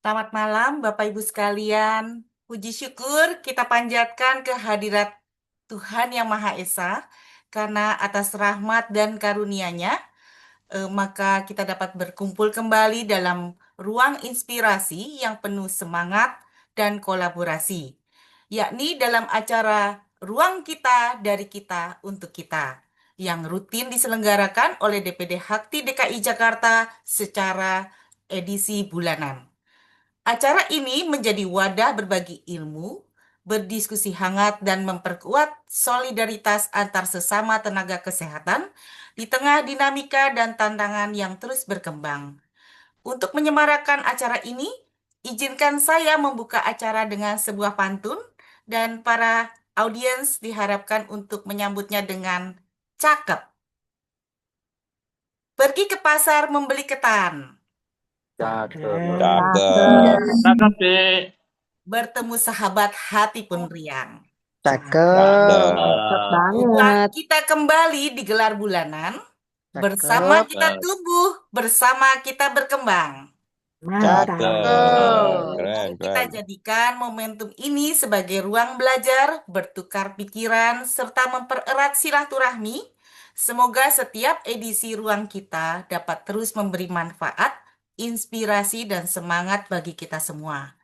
Selamat malam, Bapak Ibu sekalian. Puji syukur kita panjatkan kehadirat Tuhan Yang Maha Esa, karena atas rahmat dan karunia-Nya, maka kita dapat berkumpul kembali dalam ruang inspirasi yang penuh semangat dan kolaborasi, yakni dalam acara Ruang Kita dari Kita untuk Kita, yang rutin diselenggarakan oleh DPD Hakti DKI Jakarta secara edisi bulanan. Acara ini menjadi wadah berbagi ilmu, berdiskusi hangat, dan memperkuat solidaritas antar sesama tenaga kesehatan di tengah dinamika dan tantangan yang terus berkembang. Untuk menyemarakan acara ini, izinkan saya membuka acara dengan sebuah pantun, dan para audiens diharapkan untuk menyambutnya dengan cakep. Pergi ke pasar membeli ketan, Cakep. Cakep. Cakep, Dek. bertemu sahabat hati pun riang. Cakep. Cakep Uang banget. kita kembali digelar bulanan, bersama Cakep. kita tumbuh, bersama kita berkembang. Mantap. Keren, Kita keren. jadikan momentum ini sebagai ruang belajar, bertukar pikiran, serta mempererat silaturahmi. Semoga setiap edisi ruang kita dapat terus memberi manfaat, inspirasi, dan semangat bagi kita semua.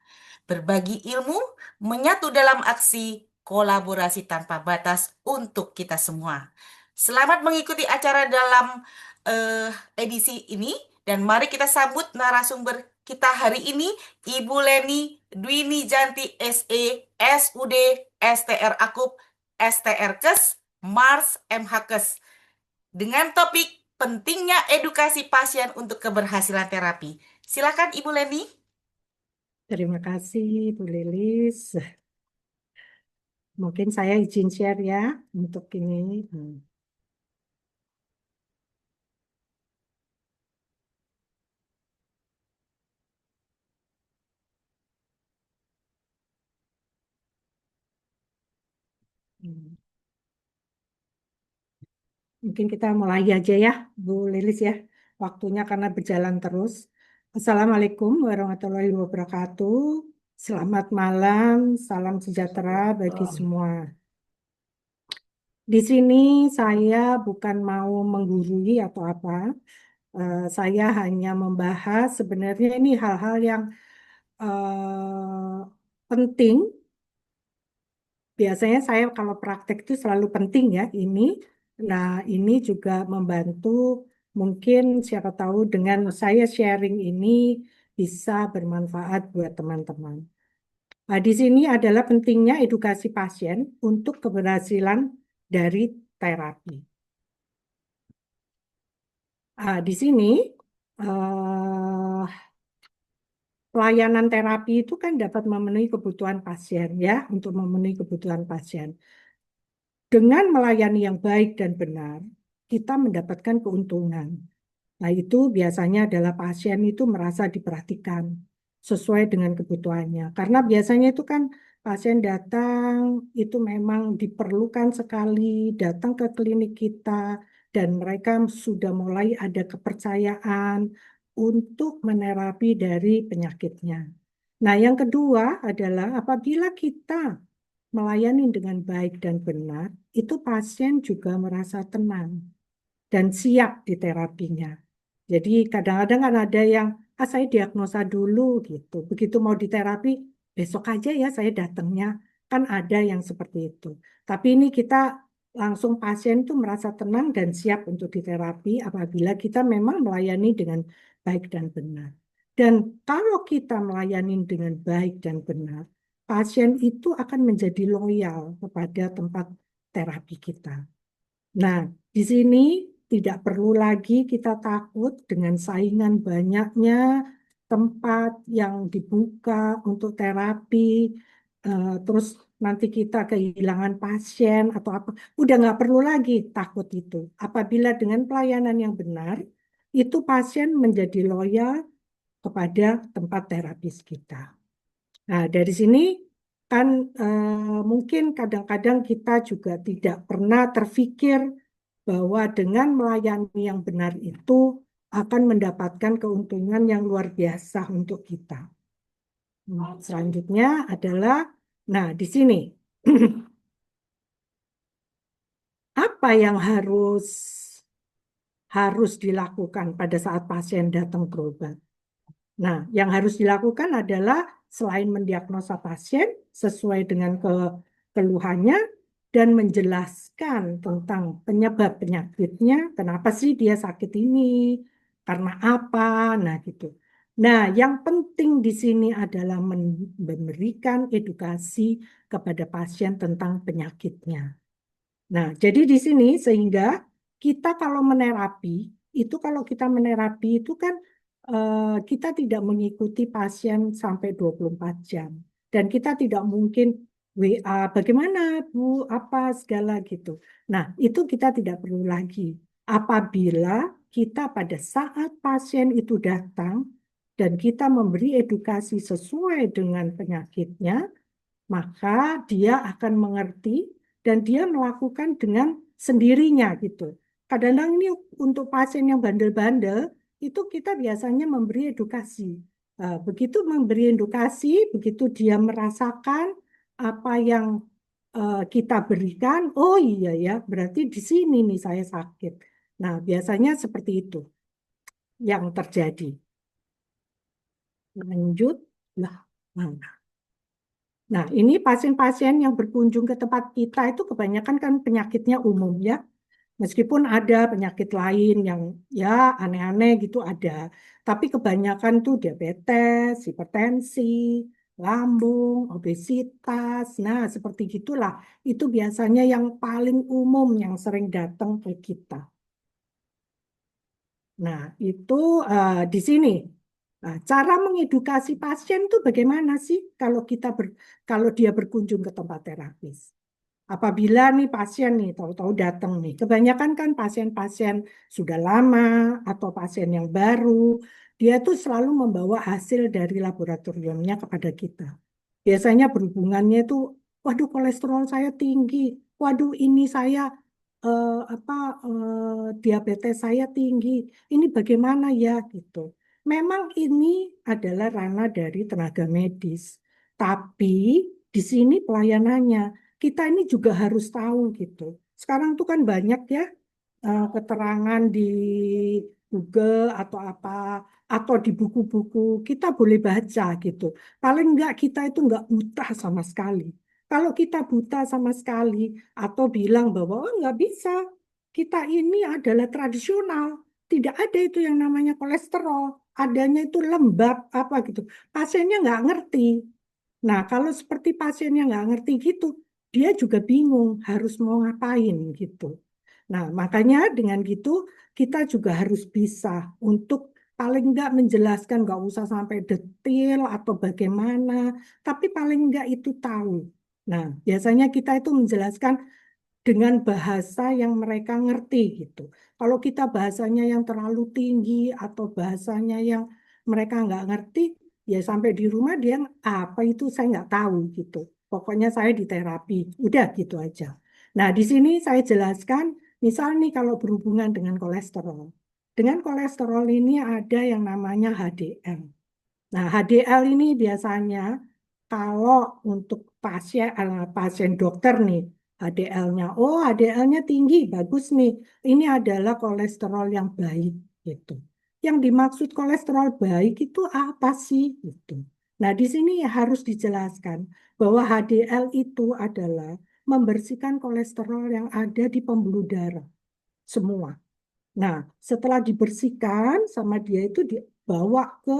Berbagi ilmu, menyatu dalam aksi, kolaborasi tanpa batas untuk kita semua. Selamat mengikuti acara dalam edisi ini, dan mari kita sambut narasumber kita hari ini, Ibu Leni Dwini Janti SE, SUD, STR Akup, STR Kes, Mars MH Kes, dengan topik pentingnya edukasi pasien untuk keberhasilan terapi. Silakan Ibu Leni. Terima kasih, Bu Lilis. Mungkin saya izin share ya untuk ini. Mungkin kita mulai aja ya, Bu Lilis ya. Waktunya karena berjalan terus. Assalamualaikum warahmatullahi wabarakatuh. Selamat malam, salam sejahtera bagi semua. Di sini saya bukan mau menggurui atau apa. Saya hanya membahas sebenarnya ini hal-hal yang penting. Biasanya saya kalau praktek itu selalu penting ya ini. Nah, ini juga membantu, mungkin siapa tahu dengan saya sharing ini bisa bermanfaat buat teman-teman. Nah, di sini adalah pentingnya edukasi pasien untuk keberhasilan dari terapi. Di sini pelayanan terapi itu kan dapat memenuhi kebutuhan pasien ya, untuk memenuhi kebutuhan pasien. Dengan melayani yang baik dan benar, kita mendapatkan keuntungan. Nah, itu biasanya adalah pasien itu merasa diperhatikan sesuai dengan kebutuhannya. Karena biasanya itu kan pasien datang itu memang diperlukan sekali datang ke klinik kita, dan mereka sudah mulai ada kepercayaan untuk menerapi dari penyakitnya. Nah, yang kedua adalah apabila kita melayani dengan baik dan benar, itu pasien juga merasa tenang dan siap di terapinya. Jadi kadang-kadang kan ada yang, saya diagnosa dulu gitu. Begitu mau diterapi, besok aja ya saya datangnya. Kan ada yang seperti itu. Tapi ini kita langsung pasien itu merasa tenang dan siap untuk diterapi apabila kita memang melayani dengan baik dan benar. Dan kalau kita melayani dengan baik dan benar, pasien itu akan menjadi loyal kepada tempat terapi kita. Nah, di sini tidak perlu lagi kita takut dengan saingan banyaknya tempat yang dibuka untuk terapi, terus nanti kita kehilangan pasien atau apa. Udah nggak perlu lagi takut itu. Apabila dengan pelayanan yang benar, itu pasien menjadi loyal kepada tempat terapis kita. Nah, dari sini kan mungkin kadang-kadang kita juga tidak pernah terfikir bahwa dengan melayani yang benar itu akan mendapatkan keuntungan yang luar biasa untuk kita. Selanjutnya adalah, nah di sini apa yang harus dilakukan pada saat pasien datang berobat? Nah, yang harus dilakukan adalah selain mendiagnosa pasien sesuai dengan keluhannya dan menjelaskan tentang penyebab penyakitnya, kenapa sih dia sakit ini, karena apa, nah gitu. Nah, yang penting di sini adalah memberikan edukasi kepada pasien tentang penyakitnya. Nah, jadi di sini sehingga kita kalau menerapi, kalau kita menerapi itu kan kita tidak mengikuti pasien sampai 24 jam. Dan kita tidak mungkin WA, bagaimana Bu, apa segala gitu. Nah, itu kita tidak perlu lagi. Apabila kita pada saat pasien itu datang dan kita memberi edukasi sesuai dengan penyakitnya, maka dia akan mengerti dan dia melakukan dengan sendirinya gitu. Kadang-kadang ini untuk pasien yang bandel-bandel itu kita biasanya memberi edukasi. Begitu memberi edukasi, begitu dia merasakan apa yang kita berikan, oh iya ya, berarti di sini nih saya sakit. Nah, biasanya seperti itu yang terjadi. Lanjut, lah, mana? Nah, ini pasien-pasien yang berkunjung ke tempat kita itu kebanyakan kan penyakitnya umum ya. Meskipun ada penyakit lain yang ya aneh-aneh gitu ada. Tapi kebanyakan tuh diabetes, hipertensi, lambung, obesitas. Nah, seperti gitulah. Itu biasanya yang paling umum yang sering datang ke kita. Nah, itu di sini. Nah, cara mengedukasi pasien itu bagaimana sih kalau dia berkunjung ke tempat terapis? Apabila nih pasien nih tahu-tahu datang nih, kebanyakan kan pasien-pasien sudah lama atau pasien yang baru, dia tuh selalu membawa hasil dari laboratoriumnya kepada kita. Biasanya berhubungannya itu, waduh kolesterol saya tinggi, waduh ini saya eh, apa diabetes saya tinggi, ini bagaimana ya gitu. Memang ini adalah ranah dari tenaga medis, tapi di sini pelayanannya kita ini juga harus tahu gitu. Sekarang tuh kan banyak ya keterangan di Google atau apa atau di buku-buku kita boleh baca gitu. Paling enggak kita itu enggak buta sama sekali. Kalau kita buta sama sekali atau bilang bahwa oh, enggak bisa, kita ini adalah tradisional, tidak ada itu yang namanya kolesterol, adanya itu lembab apa gitu. Pasiennya enggak ngerti. Nah, kalau seperti pasiennya nggak ngerti gitu, dia juga bingung harus mau ngapain gitu. Nah, makanya dengan gitu kita juga harus bisa untuk paling nggak menjelaskan, nggak usah sampai detail atau bagaimana, tapi paling nggak itu tahu. Nah, biasanya kita itu menjelaskan dengan bahasa yang mereka ngerti gitu. Kalau kita bahasanya yang terlalu tinggi atau bahasanya yang mereka nggak ngerti, ya sampai di rumah dia apa itu saya nggak tahu gitu. Pokoknya saya di terapi, udah gitu aja. Nah, di sini saya jelaskan, misal nih kalau berhubungan dengan kolesterol. Dengan kolesterol ini ada yang namanya HDL. Nah, HDL ini biasanya kalau untuk pasien dokter nih, HDL-nya, oh HDL-nya tinggi, bagus nih. Ini adalah kolesterol yang baik gitu. Yang dimaksud kolesterol baik itu apa sih gitu. Nah, di sini harus dijelaskan bahwa HDL itu adalah membersihkan kolesterol yang ada di pembuluh darah semua. Nah, setelah dibersihkan sama dia itu dibawa ke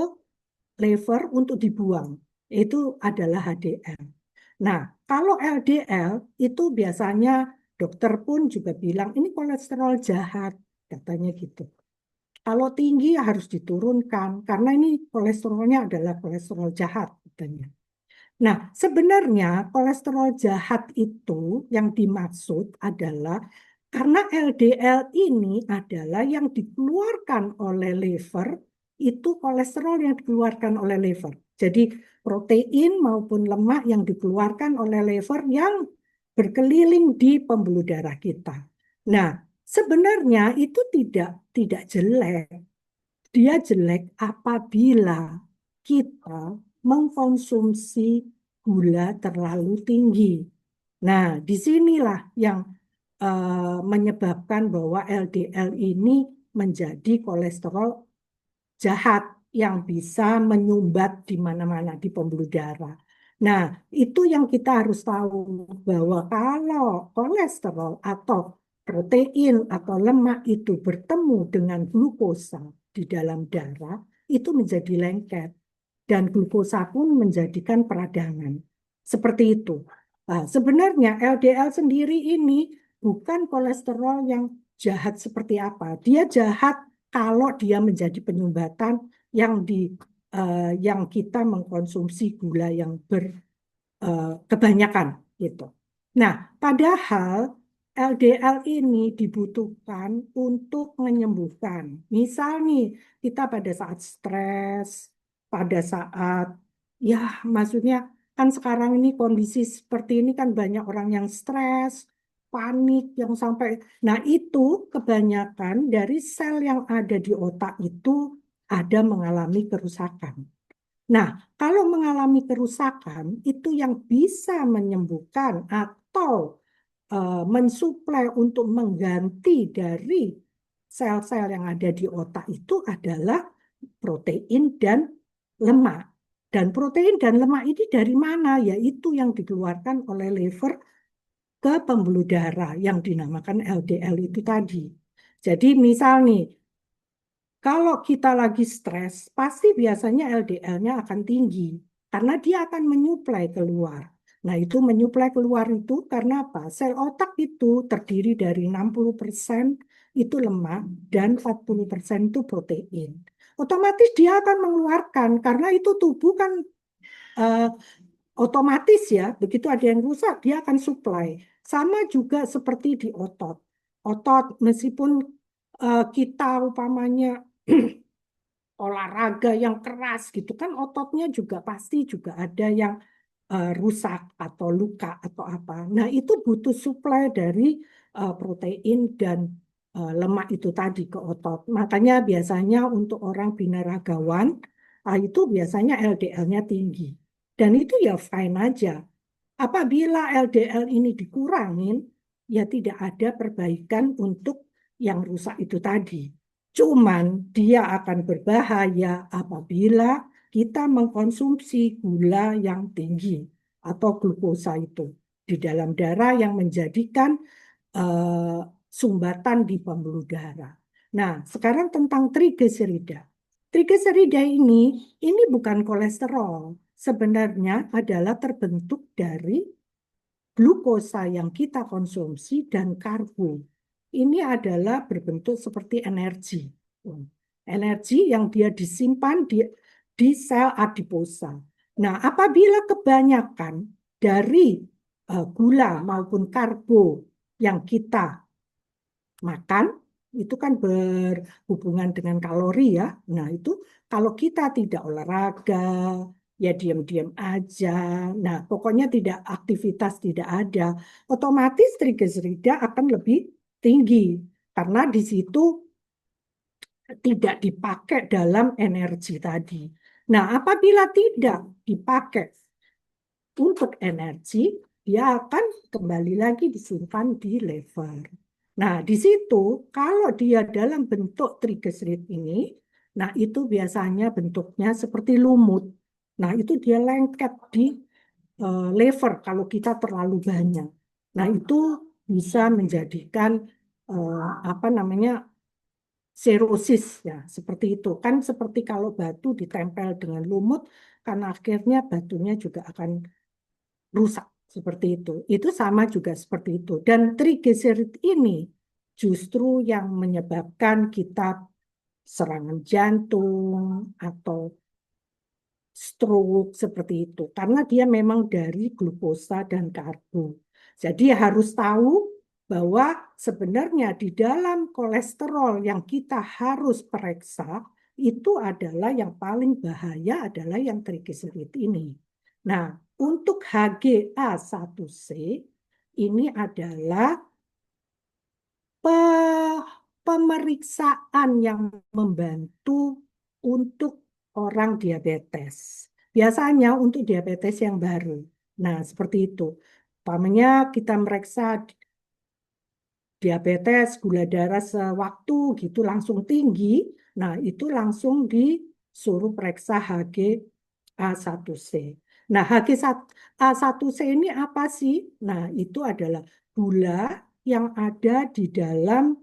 liver untuk dibuang. Itu adalah HDL. Nah, kalau LDL itu biasanya dokter pun juga bilang ini kolesterol jahat, katanya gitu. Kalau tinggi harus diturunkan karena ini kolesterolnya adalah kolesterol jahat, katanya. Nah, sebenarnya kolesterol jahat itu yang dimaksud adalah karena LDL ini adalah yang dikeluarkan oleh liver, itu kolesterol yang dikeluarkan oleh liver. Jadi protein maupun lemak yang dikeluarkan oleh liver yang berkeliling di pembuluh darah kita. Nah, sebenarnya itu tidak jelek. Dia jelek apabila kita mengkonsumsi gula terlalu tinggi. Nah, disinilah yang menyebabkan bahwa LDL ini menjadi kolesterol jahat yang bisa menyumbat di mana-mana di pembuluh darah. Nah, itu yang kita harus tahu bahwa kalau kolesterol atau protein atau lemak itu bertemu dengan glukosa di dalam darah, itu menjadi lengket. Dan glukosa pun menjadikan peradangan. Seperti itu. Nah, sebenarnya LDL sendiri ini bukan kolesterol yang jahat seperti apa. Dia jahat kalau dia menjadi penyumbatan yang kita mengkonsumsi gula yang kebanyakan gitu. Nah, padahal LDL ini dibutuhkan untuk menyembuhkan. Misal nih, kita pada saat stres, pada saat ya maksudnya kan sekarang ini kondisi seperti ini kan banyak orang yang stres, panik yang sampai. Nah, itu kebanyakan dari sel yang ada di otak itu ada mengalami kerusakan. Nah, kalau mengalami kerusakan itu yang bisa menyembuhkan atau mensuplai untuk mengganti dari sel-sel yang ada di otak itu adalah protein dan lemak. Dan protein dan lemak ini dari mana? Yaitu yang dikeluarkan oleh liver ke pembuluh darah yang dinamakan LDL itu tadi. Jadi misal nih, kalau kita lagi stres, pasti biasanya LDL-nya akan tinggi karena dia akan menyuplai keluar. Nah, itu menyuplai keluar itu karena apa? Sel otak itu terdiri dari 60% itu lemak dan 40% itu protein. Otomatis dia akan mengeluarkan karena itu tubuh kan eh, otomatis ya, begitu ada yang rusak dia akan suplai. Sama juga seperti di otot. Otot meskipun kita umpamanya olahraga yang keras gitu kan ototnya juga pasti juga ada yang rusak atau luka atau apa. Nah, itu butuh suplai dari protein dan lemak itu tadi ke otot. Makanya biasanya untuk orang binaragawan itu biasanya LDL-nya tinggi. Dan itu ya fine aja. Apabila LDL ini dikurangin, ya tidak ada perbaikan untuk yang rusak itu tadi. Cuman dia akan berbahaya apabila kita mengkonsumsi gula yang tinggi atau glukosa itu di dalam darah yang menjadikan eh, sumbatan di pembuluh darah. Nah, sekarang tentang trigliserida. Trigliserida ini bukan kolesterol. Sebenarnya adalah terbentuk dari glukosa yang kita konsumsi dan karbo. Ini adalah berbentuk seperti energi. Energi yang dia disimpan di sel adiposa. Nah, apabila kebanyakan dari gula maupun karbo yang kita makan, itu kan berhubungan dengan kalori ya. Nah, itu kalau kita tidak olahraga, ya diam-diam aja. Nah, pokoknya tidak aktivitas tidak ada, otomatis trigliserida akan lebih tinggi karena di situ tidak dipakai dalam energi tadi. Nah, apabila tidak dipakai untuk energi, dia akan kembali lagi disimpan di liver. Nah, di situ kalau dia dalam bentuk trigliserid ini, nah itu biasanya bentuknya seperti lumut. Nah, itu dia lengket di liver kalau kita terlalu banyak. Nah, itu bisa menjadikan apa namanya serosis ya, seperti itu. Kan seperti kalau batu ditempel dengan lumut, kan akhirnya batunya juga akan rusak seperti itu. Itu sama juga seperti itu. Dan trigliserid ini justru yang menyebabkan kita serangan jantung atau stroke seperti itu. Karena dia memang dari glukosa dan karbo. Jadi harus tahu bahwa sebenarnya di dalam kolesterol yang kita harus periksa itu adalah yang paling bahaya adalah yang trigliserid ini. Nah, untuk HGA1C ini adalah pemeriksaan yang membantu untuk orang diabetes. biasanya untuk diabetes yang baru. Nah, seperti itu. Umpamanya kita meriksa diabetes, gula darah sewaktu gitu langsung tinggi, nah itu langsung disuruh periksa HbA1c. Nah, HbA1c ini apa sih? Nah, itu adalah gula yang ada di dalam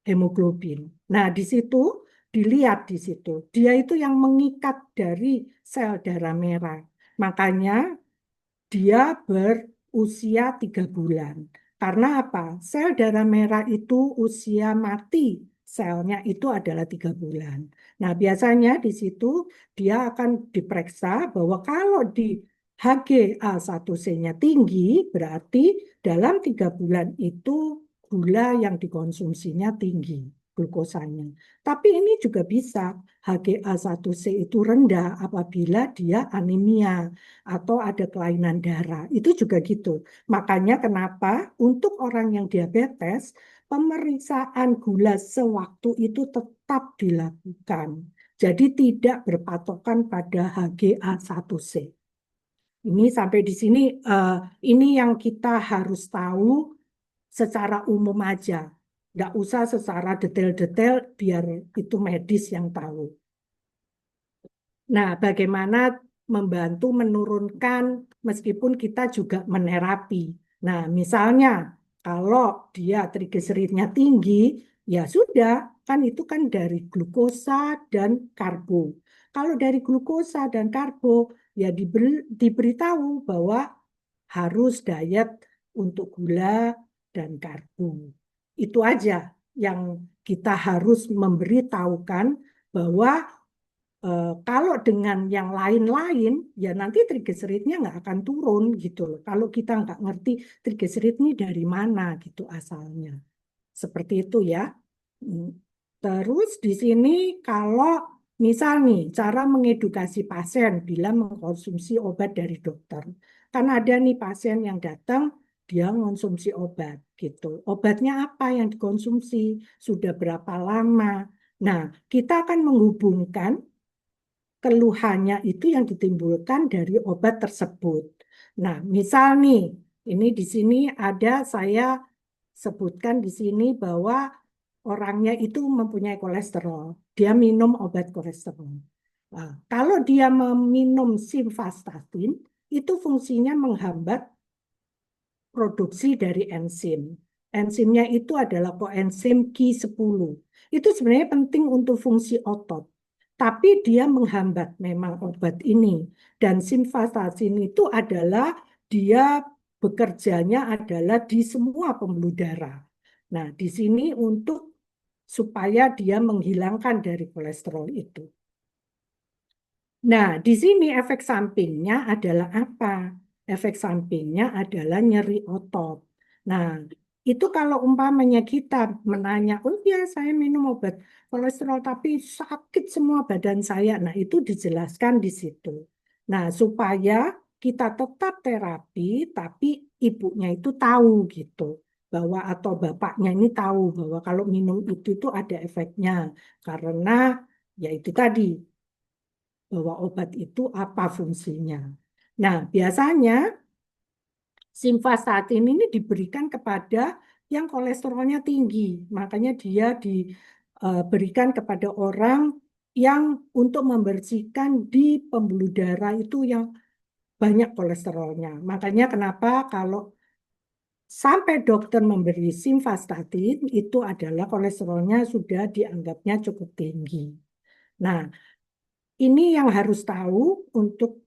hemoglobin. Nah, di situ dilihat di situ. Dia itu yang mengikat dari sel darah merah. Makanya dia berusia 3 bulan. Karena apa? Sel darah merah itu usia mati selnya itu adalah 3 bulan. Nah, biasanya di situ dia akan diperiksa bahwa kalau di HbA1c-nya tinggi, berarti dalam 3 bulan itu gula yang dikonsumsinya tinggi, glukosanya. Tapi ini juga bisa HbA1c itu rendah apabila dia anemia atau ada kelainan darah. Itu juga gitu. Makanya kenapa untuk orang yang diabetes, pemeriksaan gula sewaktu itu tetap dilakukan. Jadi tidak berpatokan pada HbA1c. Ini sampai di sini, ini yang kita harus tahu secara umum aja. Nggak usah secara detail-detail biar itu medis yang tahu. Nah, bagaimana membantu menurunkan meskipun kita juga menerapi. Nah, misalnya kalau dia trigliseridnya tinggi, ya sudah, kan itu kan dari glukosa dan karbo. Kalau dari glukosa dan karbo, ya diberitahu bahwa harus diet untuk gula dan karbo. Itu aja yang kita harus memberitahukan bahwa kalau dengan yang lain-lain, ya nanti trigliseridnya nggak akan turun gitu loh. Kalau kita nggak ngerti trigliserid ini dari mana gitu asalnya. Seperti itu ya. Hmm. Terus di sini kalau misal nih cara mengedukasi pasien bila mengkonsumsi obat dari dokter. Kan ada nih pasien yang datang, dia mengonsumsi obat gitu. Obatnya apa yang dikonsumsi? Sudah berapa lama? Nah, kita akan menghubungkan keluhannya itu yang ditimbulkan dari obat tersebut. Nah, misal nih, ini di sini ada saya sebutkan di sini bahwa orangnya itu mempunyai kolesterol. Dia minum obat kolesterol. Nah, kalau dia meminum simvastatin, itu fungsinya menghambat produksi dari enzim. Enzimnya itu adalah koenzim Q10. Itu sebenarnya penting untuk fungsi otot. Tapi dia menghambat memang obat ini. Dan simvastatin itu adalah dia bekerjanya adalah di semua pembuluh darah. Nah, di sini untuk supaya dia menghilangkan dari kolesterol itu. Nah, di sini efek sampingnya adalah apa? Efek sampingnya adalah nyeri otot. Nah, itu kalau umpamanya kita menanya, oh ya saya minum obat kolesterol tapi sakit semua badan saya. Nah, itu dijelaskan di situ. Nah, supaya kita tetap terapi, tapi ibunya itu tahu gitu. Bahwa atau bapaknya ini tahu bahwa kalau minum itu ada efeknya. Karena ya itu tadi bahwa obat itu apa fungsinya. Nah, biasanya simvastatin ini diberikan kepada yang kolesterolnya tinggi. Makanya dia diberikan kepada orang yang untuk membersihkan di pembuluh darah itu yang banyak kolesterolnya. Makanya kenapa kalau sampai dokter memberi simvastatin itu adalah kolesterolnya sudah dianggapnya cukup tinggi. Nah, ini yang harus tahu untuk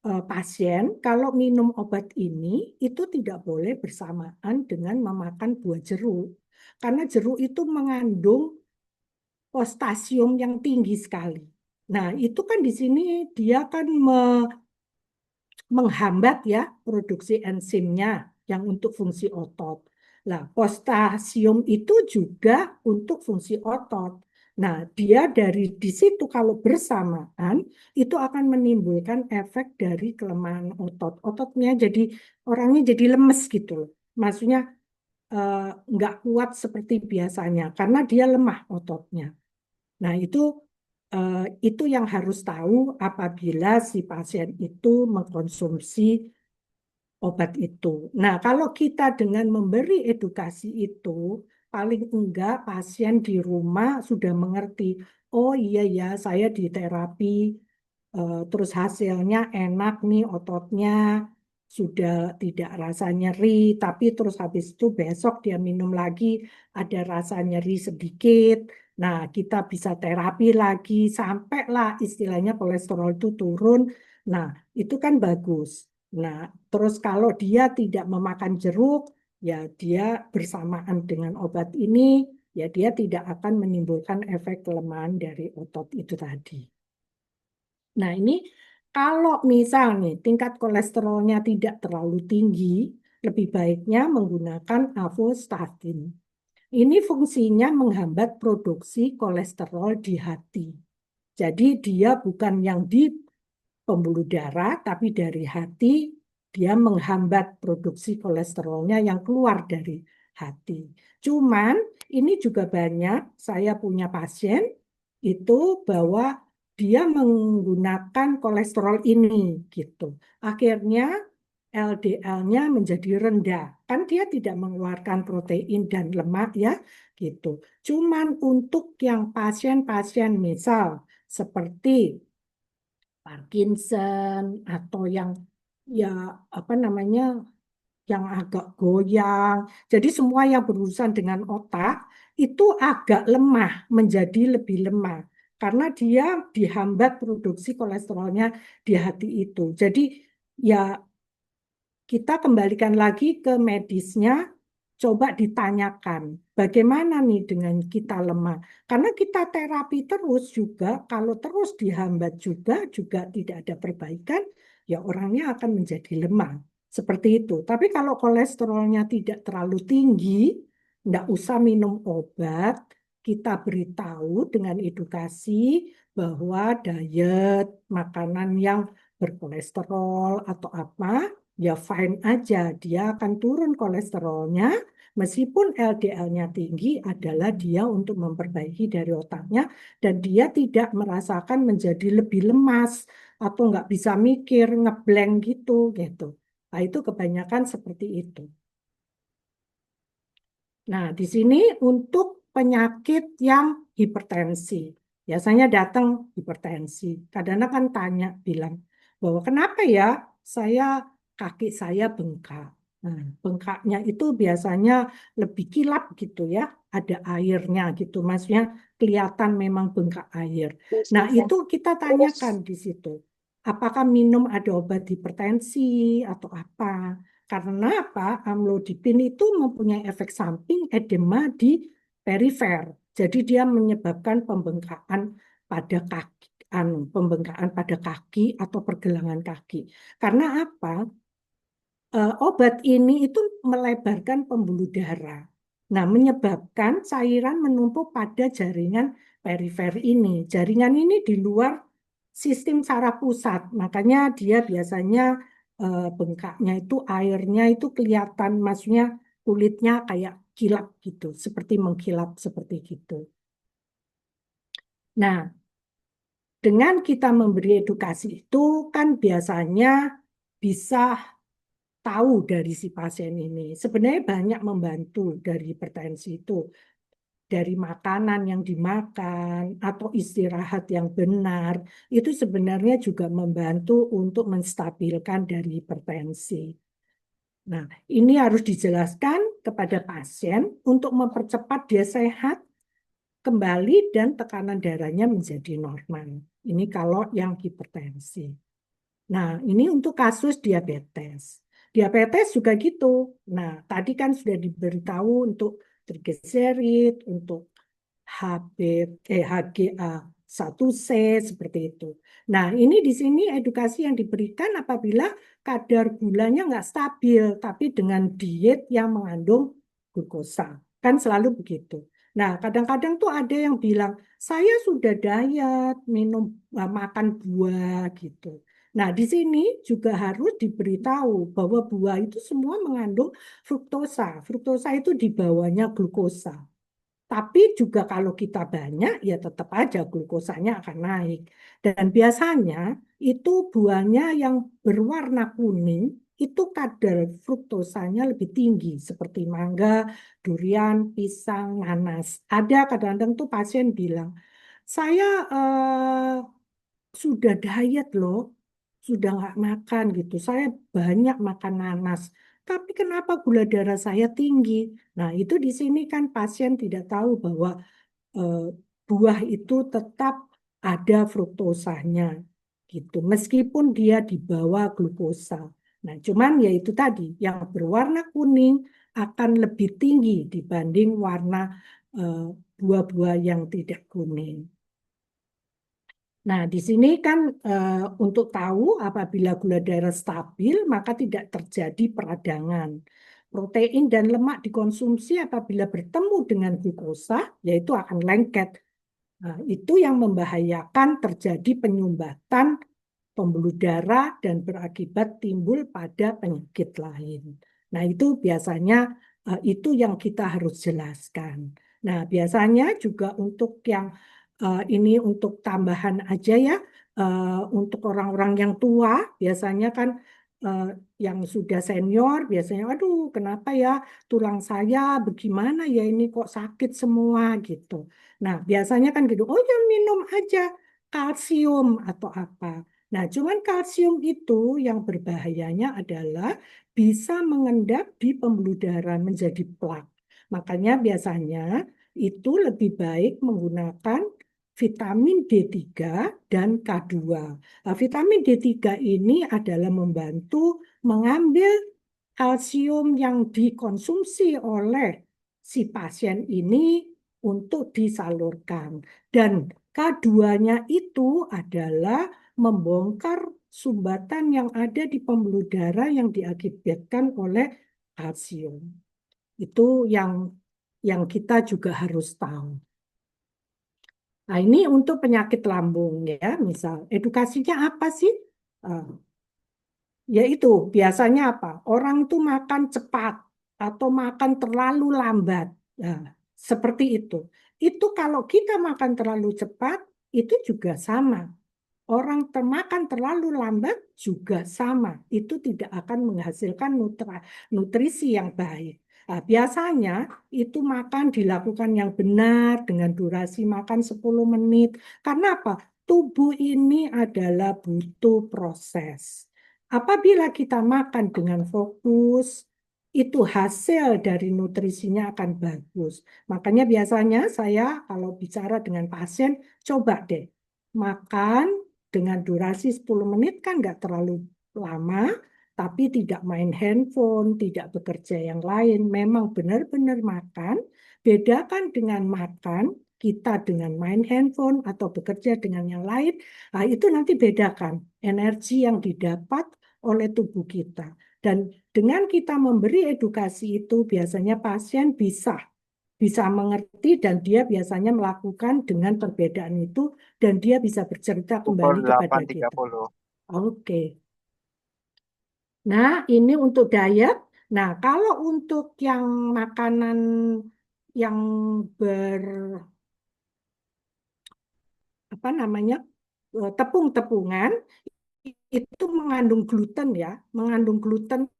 pasien kalau minum obat ini itu tidak boleh bersamaan dengan memakan buah jeruk. Karena jeruk itu mengandung postasium yang tinggi sekali. Nah, itu kan di sini dia kan menghambat ya produksi enzimnya yang untuk fungsi otot. Nah, postasium itu juga untuk fungsi otot. Nah, dia dari di situ kalau bersamaan itu akan menimbulkan efek dari kelemahan otot. Ototnya jadi orangnya jadi lemes gitu loh. Maksudnya eh, nggak kuat seperti biasanya karena dia lemah ototnya. Nah, itu itu yang harus tahu apabila si pasien itu mengkonsumsi obat itu. Nah, kalau kita dengan memberi edukasi itu, paling enggak pasien di rumah sudah mengerti, oh iya ya, saya di terapi, terus hasilnya enak nih ototnya, sudah tidak rasa nyeri, tapi terus habis itu besok dia minum lagi, ada rasa nyeri sedikit. Nah, kita bisa terapi lagi, sampailah istilahnya kolesterol itu turun. Nah, itu kan bagus. Nah, terus kalau dia tidak memakan jeruk, ya dia bersamaan dengan obat ini, ya dia tidak akan menimbulkan efek kelemahan dari otot itu tadi. Nah, ini kalau misalnya tingkat kolesterolnya tidak terlalu tinggi, lebih baiknya menggunakan avostatin. Ini fungsinya menghambat produksi kolesterol di hati. Jadi dia bukan yang di pembuluh darah, tapi dari hati dia menghambat produksi kolesterolnya yang keluar dari hati. Cuman ini juga banyak, saya punya pasien itu bahwa dia menggunakan kolesterol ini gitu. Akhirnya LDL-nya menjadi rendah. Kan dia tidak mengeluarkan protein dan lemak ya gitu. Cuman untuk yang pasien-pasien misal seperti Parkinson atau yang ya apa namanya yang agak goyang. Jadi semua yang berurusan dengan otak itu agak lemah, menjadi lebih lemah karena dia dihambat produksi kolesterolnya di hati itu. Jadi ya kita kembalikan lagi ke medisnya, coba ditanyakan bagaimana nih dengan kita lemah. Karena kita terapi terus juga, kalau terus dihambat juga tidak ada perbaikan, ya orangnya akan menjadi lemah. Seperti itu. Tapi kalau kolesterolnya tidak terlalu tinggi, enggak usah minum obat, kita beritahu dengan edukasi bahwa diet, makanan yang berkolesterol atau apa, ya fine aja, dia akan turun kolesterolnya, meskipun LDL-nya tinggi adalah dia untuk memperbaiki dari otaknya, dan dia tidak merasakan menjadi lebih lemas, atau nggak bisa mikir, ngeblank gitu. Nah, itu kebanyakan seperti itu. Nah, di sini untuk penyakit yang hipertensi. Biasanya datang hipertensi. Kadang-kadang kan tanya, bilang bahwa kenapa ya kaki saya bengkak. Nah, bengkaknya itu biasanya lebih kilap gitu ya, ada airnya gitu. Maksudnya kelihatan memang bengkak air. Nah, itu kita tanyakan di situ. Apakah minum ada obat hipertensi atau apa? Karena apa? Amlodipin itu mempunyai efek samping edema di perifer. Jadi dia menyebabkan pembengkakan pada kaki, pembengkakan pada kaki atau pergelangan kaki. Karena apa? Obat ini itu melebarkan pembuluh darah. Nah, menyebabkan cairan menumpuk pada jaringan perifer ini. Jaringan ini di luar sistem saraf pusat. Makanya dia biasanya bengkaknya itu airnya itu kelihatan, maksudnya kulitnya kayak kilap gitu, seperti mengkilap seperti gitu. Nah, dengan kita memberi edukasi itu kan biasanya bisa tahu dari si pasien ini. Sebenarnya banyak membantu dari hipertensi itu. Dari makanan yang dimakan atau istirahat yang benar, itu sebenarnya juga membantu untuk menstabilkan dari hipertensi. Nah, ini harus dijelaskan kepada pasien untuk mempercepat dia sehat kembali dan tekanan darahnya menjadi normal. Ini kalau yang hipertensi. Nah, ini untuk kasus diabetes. Diabetes juga gitu. Nah, tadi kan sudah diberitahu untuk trigliserid, untuk HGA1C seperti itu. Nah, ini di sini edukasi yang diberikan apabila kadar gulanya nggak stabil, tapi dengan diet yang mengandung glukosa. Kan selalu begitu. Nah, kadang-kadang tuh ada yang bilang, saya sudah diet, minum, makan buah gitu. Nah, di sini juga harus diberitahu bahwa buah itu semua mengandung fruktosa. Fruktosa itu di bawahnya glukosa. Tapi juga kalau kita banyak, ya tetap aja glukosanya akan naik. Dan biasanya itu buahnya yang berwarna kuning, itu kadar fruktosanya lebih tinggi, seperti mangga, durian, pisang, nanas. Ada kadang-kadang tuh pasien bilang, saya sudah diet loh, sudah nggak makan gitu. Saya banyak makan nanas, tapi kenapa gula darah saya tinggi? Nah, itu di sini kan pasien tidak tahu bahwa eh, buah itu tetap ada fruktosanya gitu, meskipun dia di bawah glukosa. Nah, cuman ya itu tadi, yang berwarna kuning akan lebih tinggi dibanding warna eh, buah-buah yang tidak kuning. Nah, di sini kan untuk tahu apabila gula darah stabil, maka tidak terjadi peradangan. Protein dan lemak dikonsumsi apabila bertemu dengan glukosa, yaitu akan lengket. Nah, itu yang membahayakan terjadi penyumbatan pembuluh darah dan berakibat timbul pada penyakit lain. Nah, itu biasanya itu yang kita harus jelaskan. Nah, biasanya juga untuk yang ini untuk tambahan aja ya, untuk orang-orang yang tua, biasanya kan eh, yang sudah senior, biasanya, aduh, kenapa ya tulang saya bagaimana ya ini kok sakit semua gitu. Nah, biasanya kan gitu, oh ya minum aja kalsium atau apa. Nah, cuman kalsium itu yang berbahayanya adalah bisa mengendap di pembuluh darah menjadi plak. Makanya biasanya itu lebih baik menggunakan vitamin D3 dan K2. Nah, vitamin D3 ini adalah membantu mengambil kalsium yang dikonsumsi oleh si pasien ini untuk disalurkan. Dan K2-nya itu adalah membongkar sumbatan yang ada di pembuluh darah yang diakibatkan oleh kalsium. Itu yang kita juga harus tahu. Nah, ini untuk penyakit lambung ya, misal edukasinya apa sih? Eh, Yaitu biasanya apa? Orang itu makan cepat atau makan terlalu lambat. Nah, seperti itu. Itu kalau kita makan terlalu cepat, itu juga sama. Orang termakan terlalu lambat juga sama. Itu tidak akan menghasilkan nutrisi yang baik. Nah, biasanya itu makan dilakukan yang benar dengan durasi makan 10 menit. Karena apa? Tubuh ini adalah butuh proses. Apabila kita makan dengan fokus, itu hasil dari nutrisinya akan bagus. Makanya biasanya saya kalau bicara dengan pasien, coba deh makan dengan durasi 10 menit kan nggak terlalu lama, tapi tidak main handphone, tidak bekerja yang lain. Memang benar-benar makan, bedakan dengan makan, kita dengan main handphone atau bekerja dengan yang lain, nah itu nanti bedakan energi yang didapat oleh tubuh kita. Dan dengan kita memberi edukasi itu, biasanya pasien bisa mengerti dan dia biasanya melakukan dengan perbedaan itu dan dia bisa bercerita Pukul kembali kepada kita. 8.30. Oke. Nah, ini untuk diet. Nah, kalau untuk yang makanan yang ber apa namanya tepung-tepungan itu mengandung gluten ya, mengandung gluten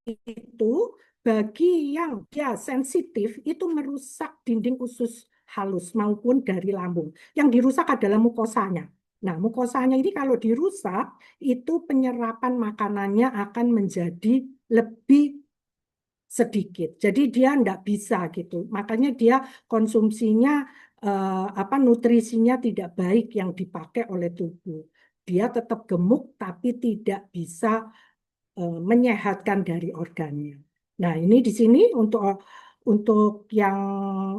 itu bagi yang dia sensitif itu merusak dinding usus halus maupun dari lambung. Yang dirusak adalah mukosanya. Nah, mukosanya ini kalau dirusak, itu penyerapan makanannya akan menjadi lebih sedikit. Jadi dia tidak bisa gitu. Makanya dia konsumsinya nutrisinya tidak baik yang dipakai oleh tubuh. Dia tetap gemuk tapi tidak bisa menyehatkan dari organnya. Nah, ini di sini untuk yang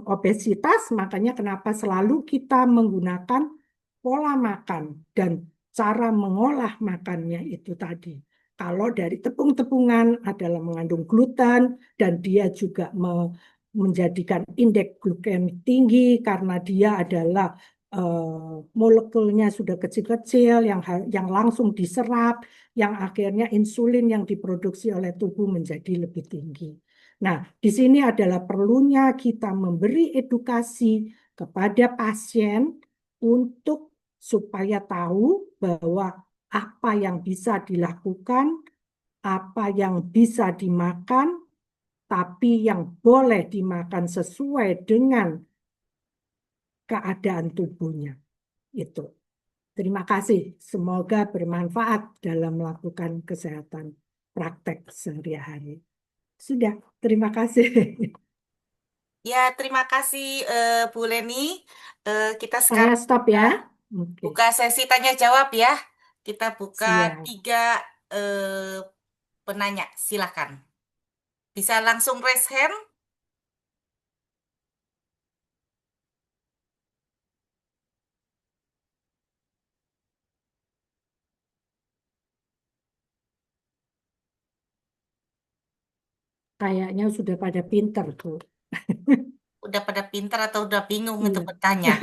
obesitas, makanya kenapa selalu kita menggunakan pola makan dan cara mengolah makannya itu tadi. Kalau dari tepung-tepungan adalah mengandung gluten dan dia juga menjadikan indeks glikemik tinggi karena dia adalah molekulnya sudah kecil-kecil yang langsung diserap, yang akhirnya insulin yang diproduksi oleh tubuh menjadi lebih tinggi. Nah, di sini adalah perlunya kita memberi edukasi kepada pasien untuk supaya tahu bahwa apa yang bisa dilakukan, apa yang bisa dimakan, tapi yang boleh dimakan sesuai dengan keadaan tubuhnya. Itu. Terima kasih. Semoga bermanfaat dalam melakukan kesehatan praktek sehari-hari. Sudah, terima kasih. Ya, terima kasih Bu Leni. Kita Saya sekarang stop ya. Oke, buka sesi tanya jawab ya. Kita buka siap. 3 eh, penanya. Silakan. Bisa langsung raise hand. Kayaknya sudah pada pinter tuh. Udah pada pintar atau udah bingung untuk Iya. bertanya?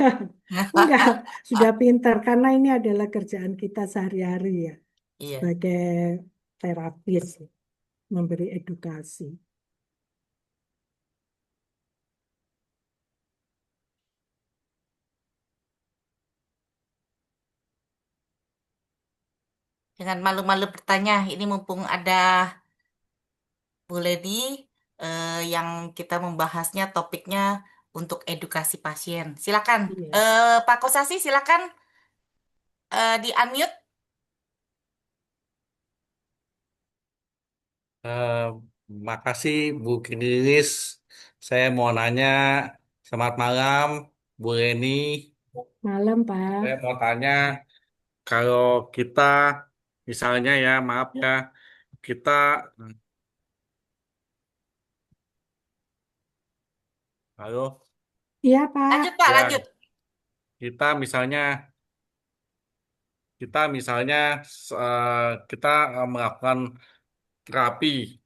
Enggak, sudah pinter karena ini adalah kerjaan kita sehari-hari ya, Iya. sebagai terapis, memberi edukasi. Jangan malu-malu bertanya. Ini mumpung ada Bu Leni yang kita membahasnya topiknya untuk edukasi pasien. Silakan. Iya. Pak Kosasi, silakan di unmute. Eh, Makasih Bu Krinis. Saya mau nanya, selamat malam Bu Reni. Malam, Pak. Saya mau tanya, kalau kita, misalnya ya, maaf ya, kita, halo, Iya, Pak. Lanjut, Pak, lanjut. ya, kita misalnya, kita melakukan terapi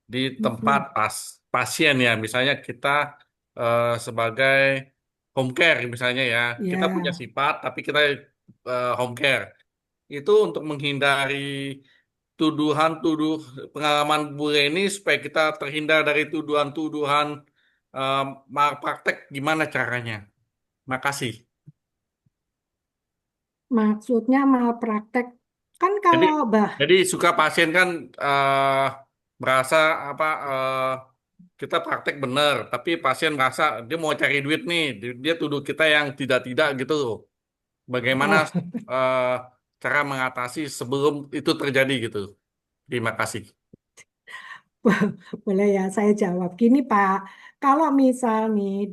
di tempat Mm-mm. pasien ya, misalnya kita sebagai home care misalnya ya, kita punya Ya, sifat tapi kita home care itu untuk menghindari tuduhan pengalaman Bu Reni supaya kita terhindar dari tuduhan-tuduhan eh, malpraktek gimana caranya? Makasih. maksudnya malpraktek. Kan Jadi kalau bah, jadi suka pasien kan merasa apa kita praktek benar, tapi pasien merasa dia mau cari duit nih, dia tuduh kita yang tidak-tidak gitu loh. Bagaimana oh, eh, cara mengatasi sebelum itu terjadi gitu? Terima kasih. boleh ya saya jawab. Gini Pak, kalau misal nih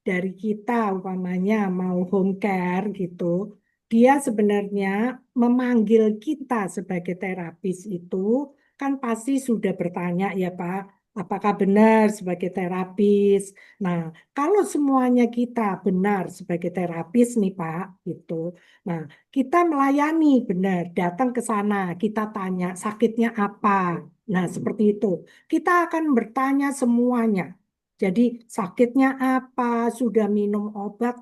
dari kita umpamanya mau home care gitu, dia sebenarnya memanggil kita sebagai terapis itu kan pasti sudah bertanya ya Pak, apakah benar sebagai terapis? Nah, kalau semuanya kita benar sebagai terapis nih Pak, gitu. Nah, kita melayani benar, datang ke sana, kita tanya sakitnya apa. Nah, seperti itu. Kita akan bertanya semuanya. Jadi, sakitnya apa? Sudah minum obat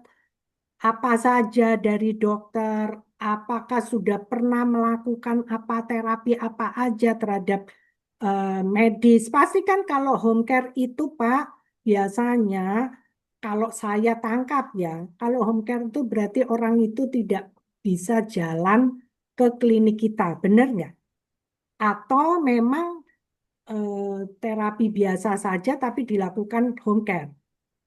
apa saja dari dokter? Apakah sudah pernah melakukan apa terapi apa aja terhadap medis? Pasti kan kalau home care itu, Pak, biasanya kalau saya tangkap ya, kalau home care itu berarti orang itu tidak bisa jalan ke klinik kita, benar nggak? Atau memang terapi biasa saja tapi dilakukan home care.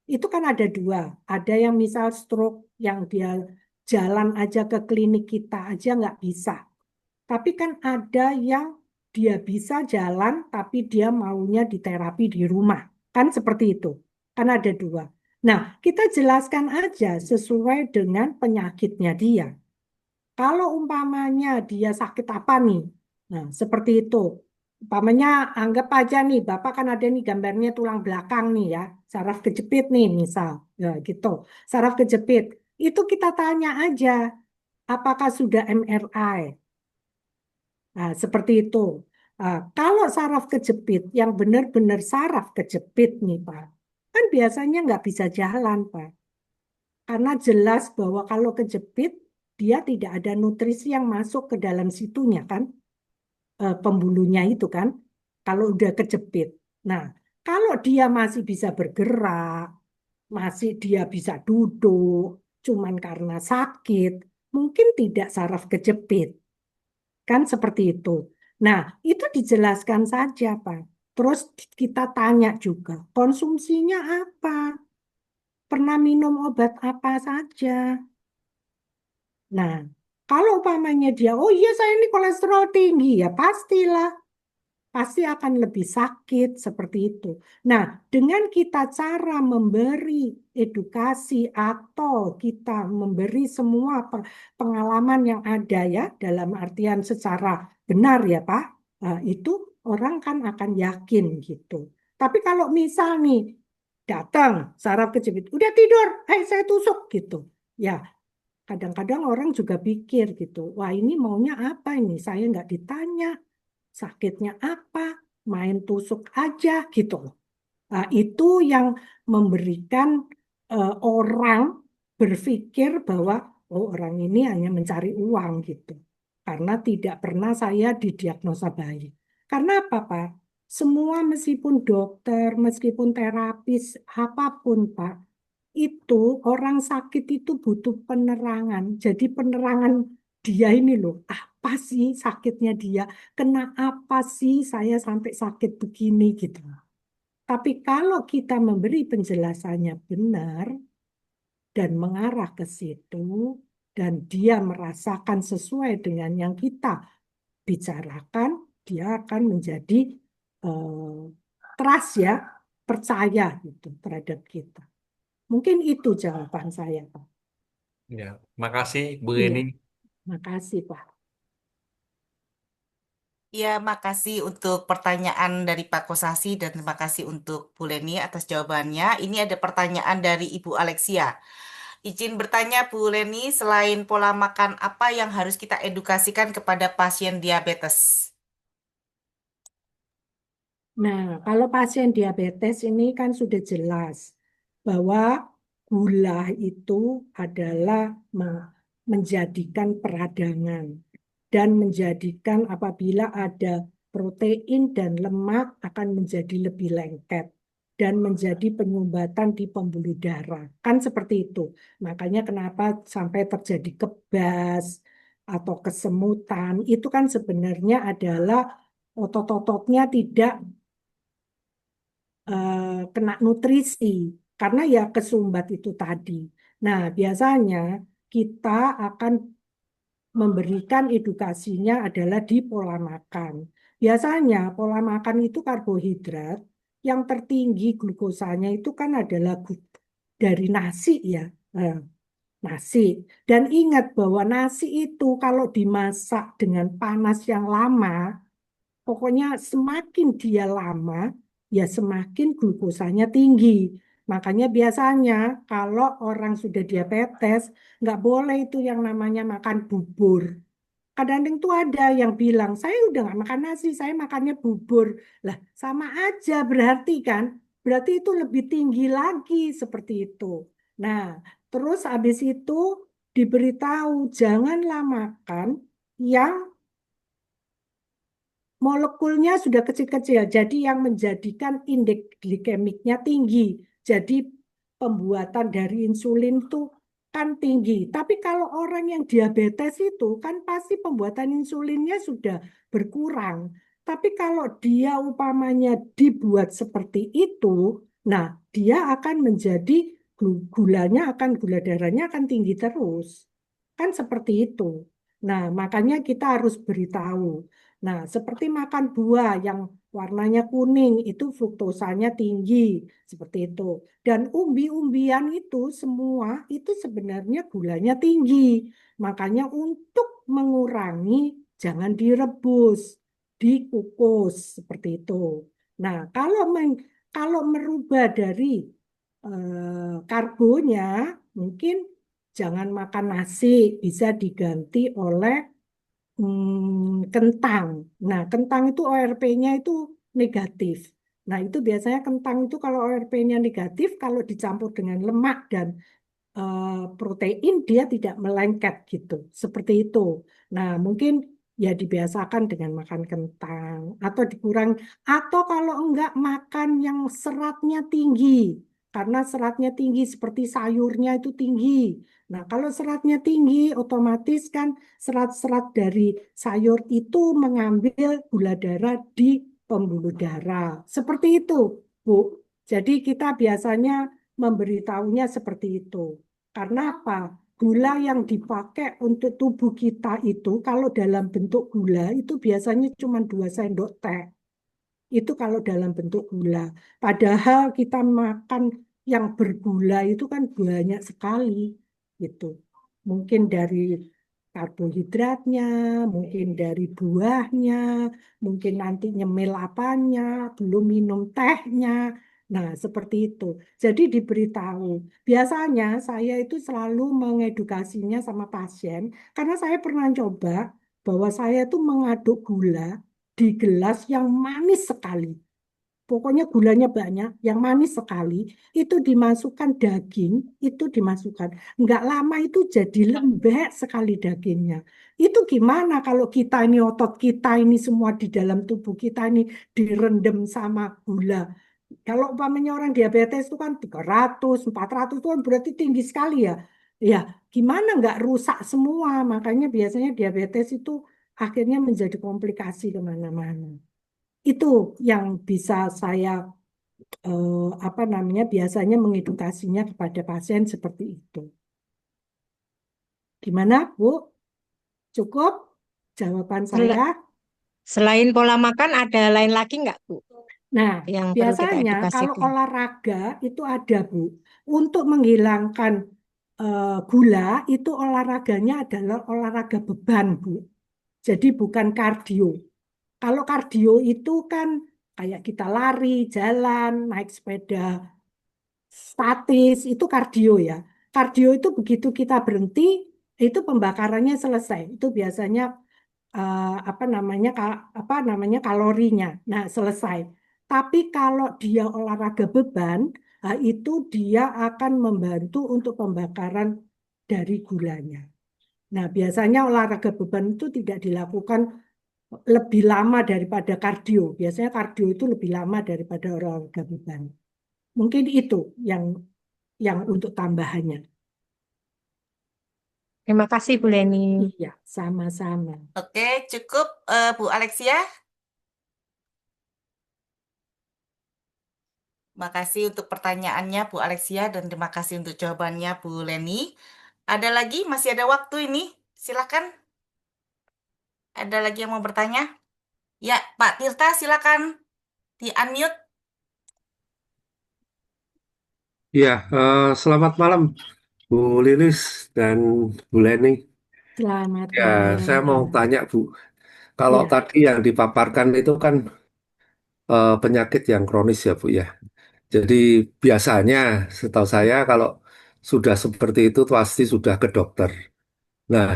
Itu kan ada dua. Ada yang misal stroke yang dia jalan aja ke klinik kita aja nggak bisa. Tapi kan ada yang dia bisa jalan tapi dia maunya diterapi di rumah. Kan seperti itu. Kan ada dua. Nah, kita jelaskan aja sesuai dengan penyakitnya dia. Kalau umpamanya dia sakit apa nih? Nah, seperti itu. Umpamanya anggap aja nih, Bapak kan ada nih gambarnya tulang belakang nih ya, saraf kejepit nih misal. Ya, gitu. Saraf kejepit. Itu kita tanya aja, apakah sudah MRI? Nah, seperti itu. Nah, kalau saraf kejepit, yang benar-benar saraf kejepit nih, Pak, kan biasanya nggak bisa jalan, Pak. Karena jelas bahwa kalau kejepit, dia tidak ada nutrisi yang masuk ke dalam situnya kan, pembuluhnya itu kan, kalau udah kejepit. Nah, Kalau dia masih bisa bergerak, masih dia bisa duduk, cuman karena sakit, mungkin tidak saraf kejepit. Kan seperti itu. Nah, itu dijelaskan saja, Pak. Terus kita tanya juga, konsumsinya apa? Pernah minum obat apa saja? Nah, kalau umpamanya dia, oh iya saya ini kolesterol tinggi, ya pastilah. Pasti akan lebih sakit seperti itu. Nah, dengan kita cara memberi edukasi atau kita memberi semua pengalaman yang ada ya, dalam artian secara benar ya Pak, itu orang kan akan yakin gitu. Tapi kalau misal nih, datang saraf kejepit, udah tidur, saya tusuk gitu. Ya, kadang-kadang orang juga pikir gitu, wah ini maunya apa ini? Saya nggak ditanya sakitnya apa, main tusuk aja gitu loh. Nah, itu yang memberikan orang berpikir bahwa oh orang ini hanya mencari uang gitu. Karena tidak pernah saya didiagnosa baik. Karena apa, Pak? Semua meskipun dokter, meskipun terapis, apapun, Pak, itu orang sakit itu butuh penerangan. Jadi penerangan dia ini loh, apa sih sakitnya dia? Kena apa sih saya sampai sakit begini gitu. Tapi kalau kita memberi penjelasannya benar dan mengarah ke situ dan dia merasakan sesuai dengan yang kita bicarakan, dia akan menjadi eh, trust ya, percaya gitu terhadap kita. Mungkin itu jawaban saya, Pak. Ya, makasih Bu Iya, Leni. makasih, Pak. Ya, makasih untuk pertanyaan dari Pak Kosasi dan terima kasih untuk Bu Leni atas jawabannya. Ini ada pertanyaan dari Ibu Alexia. Izin bertanya Bu Leni, selain pola makan apa yang harus kita edukasikan kepada pasien diabetes? Nah, kalau pasien diabetes ini kan sudah jelas bahwa gula itu adalah menjadikan peradangan dan menjadikan apabila ada protein dan lemak akan menjadi lebih lengket dan menjadi penyumbatan di pembuluh darah. Kan seperti itu. Makanya kenapa sampai terjadi kebas atau kesemutan, itu kan sebenarnya adalah otot-ototnya tidak kena nutrisi karena ya kesumbat itu tadi. Nah, biasanya kita akan memberikan edukasinya adalah di pola makan. Biasanya pola makan itu karbohidrat yang tertinggi glukosanya itu kan adalah dari nasi ya. Eh, Nasi. Dan ingat bahwa nasi itu kalau dimasak dengan panas yang lama, pokoknya semakin dia lama, ya semakin glukosanya tinggi. Makanya biasanya kalau orang sudah diabetes, nggak boleh itu yang namanya makan bubur. Kadang-kadang tuh ada yang bilang, saya udah nggak makan nasi, saya makannya bubur. Lah, sama aja berarti kan? Berarti itu lebih tinggi lagi seperti itu. Nah, terus habis itu diberitahu, janganlah makan yang molekulnya sudah kecil-kecil, jadi yang menjadikan indeks glikemiknya tinggi. Jadi pembuatan dari insulin itu kan tinggi. Tapi kalau orang yang diabetes itu kan pasti pembuatan insulinnya sudah berkurang. Tapi kalau dia umpamanya dibuat seperti itu, nah dia akan menjadi gulanya akan gula darahnya akan tinggi terus. Kan seperti itu. Nah, makanya kita harus beritahu. Nah, seperti makan buah yang warnanya kuning, itu fruktosanya tinggi, seperti itu. Dan umbi-umbian itu semua itu sebenarnya gulanya tinggi. Makanya untuk mengurangi, jangan direbus, dikukus, seperti itu. Nah, kalau merubah dari karbonya, mungkin jangan makan nasi, bisa diganti oleh kentang. Nah, kentang itu ORP-nya itu negatif. Nah, itu biasanya kentang itu kalau ORP-nya negatif, kalau dicampur dengan lemak dan protein, dia tidak melengket gitu. Seperti itu. Nah, mungkin ya dibiasakan dengan makan kentang atau dikurangi, atau kalau enggak makan yang seratnya tinggi, karena seratnya tinggi seperti sayurnya itu tinggi. Nah, kalau seratnya tinggi, otomatis kan serat-serat dari sayur itu mengambil gula darah di pembuluh darah. Seperti itu, Bu. Jadi kita biasanya memberitahunya seperti itu. Karena apa? Gula yang dipakai untuk tubuh kita itu kalau dalam bentuk gula itu biasanya cuma 2 sendok teh. Itu kalau dalam bentuk gula. Padahal kita makan yang bergula itu kan banyak sekali gitu. Mungkin dari karbohidratnya, mungkin dari buahnya, mungkin nanti nyemil apanya, belum minum tehnya. Nah, seperti itu. Jadi diberitahu. Biasanya saya itu selalu mengedukasinya sama pasien karena saya pernah coba bahwa saya itu mengaduk gula di gelas yang manis sekali. Pokoknya gulanya banyak, yang manis sekali, itu dimasukkan daging, itu dimasukkan. Nggak lama itu jadi lembek sekali dagingnya. Itu gimana kalau kita ini otot kita ini semua di dalam tubuh kita ini direndam sama gula. Kalau umpamanya orang diabetes itu kan 300, 400 itu kan berarti tinggi sekali ya. Ya, gimana nggak rusak semua? Makanya biasanya diabetes itu akhirnya menjadi komplikasi kemana-mana. Itu yang bisa saya apa namanya biasanya mengedukasinya kepada pasien seperti itu. Gimana, Bu? Cukup jawaban Sel- saya? Selain pola makan, ada lain lagi nggak, Bu, Nah, yang perlu kita biasanya kalau edukasikan? olahraga itu ada, Bu. Untuk menghilangkan gula itu olahraganya adalah olahraga beban, Bu. Jadi bukan kardio. Kalau kardio itu kan kayak kita lari, jalan, naik sepeda statis, itu kardio ya. Kardio itu begitu kita berhenti, itu pembakarannya selesai. Itu biasanya apa namanya kalorinya. Nah, selesai. Tapi kalau dia olahraga beban, itu dia akan membantu untuk pembakaran dari gulanya. Nah, biasanya olahraga beban itu tidak dilakukan lebih lama daripada kardio. Biasanya kardio itu lebih lama daripada olahraga beban. Mungkin itu yang untuk tambahannya. Terima kasih, Bu Leni. Iya, sama-sama. Oke, cukup Bu Alexia. Makasih untuk pertanyaannya Bu Alexia dan terima kasih untuk jawabannya Bu Leni. Ada lagi? Masih ada waktu ini. Silakan. Ada lagi yang mau bertanya? Ya, Pak Tirta silakan di-unmute. Ya, selamat malam Bu Lilis dan Bu Leni. Selamat Ya, saya mau malam. tanya Bu, kalau Iya, tadi yang dipaparkan itu kan penyakit yang kronis ya Bu ya. Jadi biasanya setahu saya kalau sudah seperti itu pasti sudah ke dokter. Nah,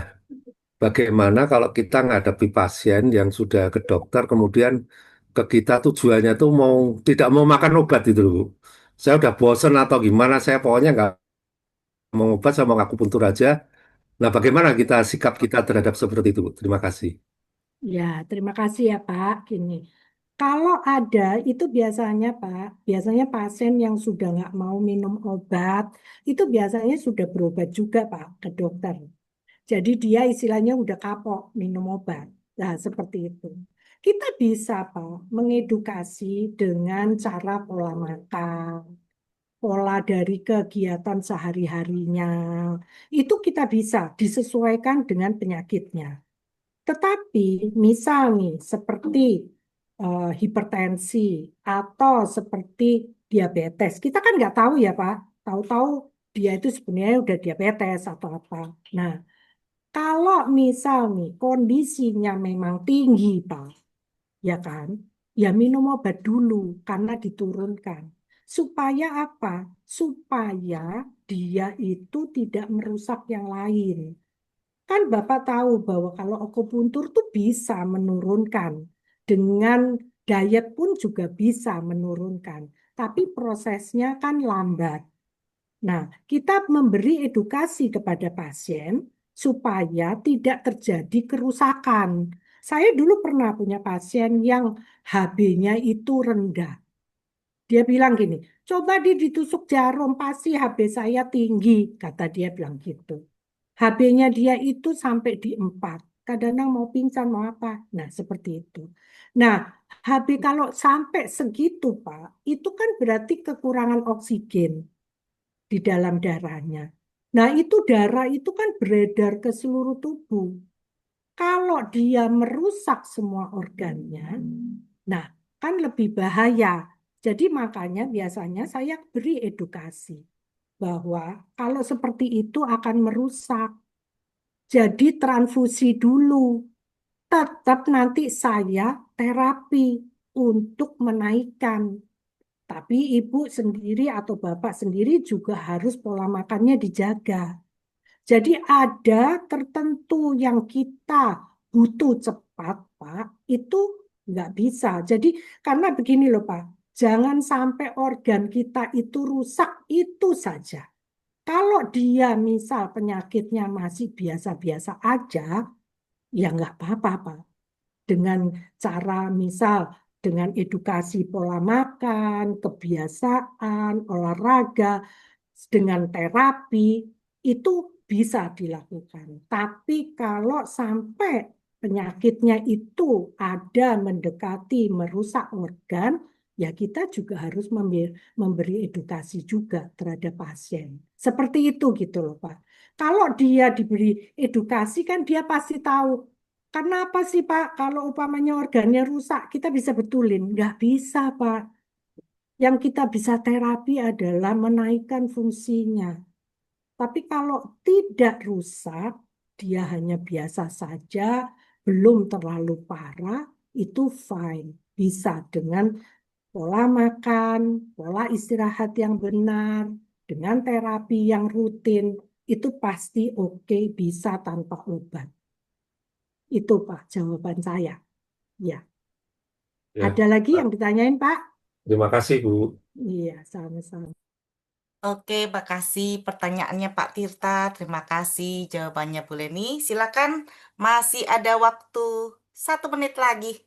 bagaimana kalau kita menghadapi pasien yang sudah ke dokter kemudian ke kita tujuannya tuh tidak mau makan obat itu loh Bu. Saya udah bosen atau gimana, saya pokoknya nggak mau obat, saya mau akupuntur aja. Nah, bagaimana sikap kita terhadap seperti itu, Bu? Terima kasih. ya, terima kasih ya Pak. Gini, kalau ada itu biasanya Pak, biasanya pasien yang sudah nggak mau minum obat, itu biasanya sudah berobat juga Pak ke dokter. Jadi dia istilahnya udah kapok minum obat. Nah, seperti itu. Kita bisa Pak mengedukasi dengan cara pola makan, pola dari kegiatan sehari-harinya. Itu kita bisa disesuaikan dengan penyakitnya. Tetapi misal nih seperti hipertensi atau seperti diabetes, kita kan nggak tahu ya Pak. Tahu-tahu dia itu sebenarnya udah diabetes atau apa. Nah, kalau misal nih kondisinya memang tinggi Pak, ya kan? Ya minum obat dulu karena diturunkan. Supaya apa? Supaya dia itu tidak merusak yang lain. Kan Bapak tahu bahwa kalau akupuntur tuh bisa menurunkan. Dengan diet pun juga bisa menurunkan. Tapi prosesnya kan lambat. Nah, kita memberi edukasi kepada pasien supaya tidak terjadi kerusakan. Saya dulu pernah punya pasien yang HB-nya itu rendah. Dia bilang gini, coba ditusuk jarum, pasti HB saya tinggi. Kata dia bilang gitu. HB-nya dia itu sampai di 4. Kadang-kadang mau pingsan, mau apa. Nah, seperti itu. Nah, HB kalau sampai segitu, Pak, itu kan berarti kekurangan oksigen di dalam darahnya. Nah, itu darah itu kan beredar ke seluruh tubuh. Kalau dia merusak semua organnya, nah kan lebih bahaya. Jadi makanya biasanya saya beri edukasi bahwa kalau seperti itu akan merusak. Jadi transfusi dulu. Tetap nanti saya terapi untuk menaikkan. Tapi ibu sendiri atau bapak sendiri juga harus pola makannya dijaga. Jadi ada tertentu yang kita butuh cepat, Pak, itu nggak bisa. Jadi karena begini loh, Pak, jangan sampai organ kita itu rusak itu saja. Kalau dia misal penyakitnya masih biasa-biasa aja, ya nggak apa-apa, Pak. Dengan cara misal dengan edukasi pola makan, kebiasaan, olahraga, dengan terapi itu bisa dilakukan. Tapi kalau sampai penyakitnya itu ada mendekati merusak organ, ya kita juga harus memberi edukasi juga terhadap pasien. Seperti itu gitu loh, Pak. Kalau dia diberi edukasi kan dia pasti tahu. Kenapa sih Pak kalau umpamanya organnya rusak kita bisa betulin? Nggak bisa Pak. Yang kita bisa terapi adalah menaikkan fungsinya. Tapi kalau tidak rusak, dia hanya biasa saja, belum terlalu parah, itu fine. Bisa dengan pola makan, pola istirahat yang benar, dengan terapi yang rutin, itu pasti oke, bisa tanpa obat. Itu Pak jawaban saya. Ya, Ya, ada lagi yang ditanyain Pak? terima kasih Bu. Iya, sama-sama. Oke, makasih pertanyaannya Pak Tirta. Terima kasih jawabannya Bu Leni. Silakan, masih ada waktu 1 menit lagi.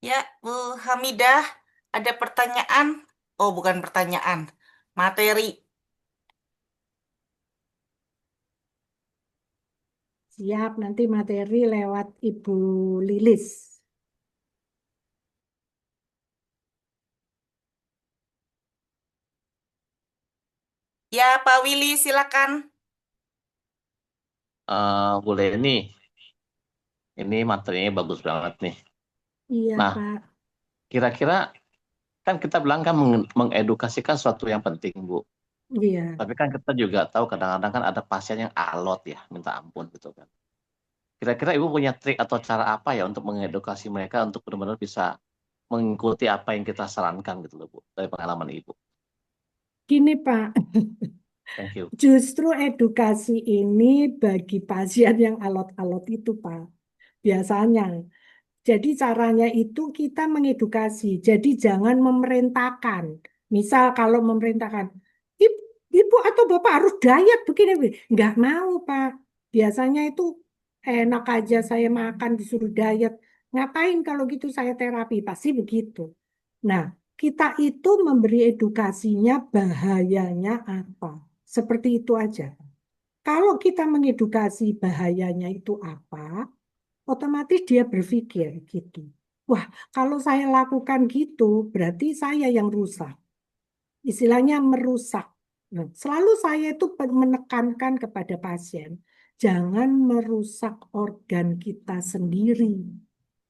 Ya, Bu Hamidah, ada pertanyaan? Oh, bukan pertanyaan, materi. Siap, nanti materi lewat Ibu Lilis. Ya, Pak Willy, silakan. Boleh nih, ini materinya bagus banget nih. Iya, Nah, Pak. kira-kira kan kita bilang kan mengedukasikan sesuatu yang penting, Bu. Iya. Tapi kan kita juga tahu kadang-kadang kan ada pasien yang alot ya, minta ampun gitu kan. Kira-kira Ibu punya trik atau cara apa ya untuk mengedukasi mereka untuk benar-benar bisa mengikuti apa yang kita sarankan gitu loh, Bu, dari pengalaman Ibu. Gini, Pak. Thank you. Justru edukasi ini bagi pasien yang alot-alot itu, Pak. Biasanya. Jadi caranya itu kita mengedukasi. Jadi jangan memerintahkan. Misal kalau memerintahkan, ibu, ibu atau bapak harus diet begini, begini. Nggak mau, Pak. Biasanya itu enak aja saya makan disuruh diet. Ngapain kalau gitu saya terapi? Pasti begitu. Nah, kita itu memberi edukasinya bahayanya apa. Seperti itu aja. Kalau kita mengedukasi bahayanya itu apa, otomatis dia berpikir gitu. Wah, kalau saya lakukan gitu, berarti saya yang rusak. Istilahnya merusak. Nah, selalu saya itu menekankan kepada pasien, jangan merusak organ kita sendiri.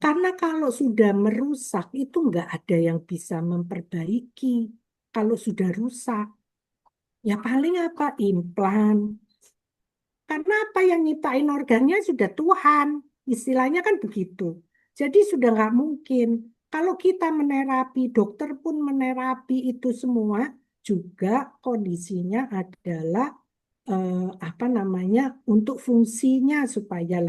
Karena kalau sudah merusak itu nggak ada yang bisa memperbaiki. Kalau sudah rusak, ya paling apa? Implan. Karena apa yang nyiptain organnya sudah Tuhan. Istilahnya kan begitu. Jadi sudah nggak mungkin. Kalau kita menerapi, dokter pun menerapi itu semua, juga kondisinya adalah apa namanya untuk fungsinya supaya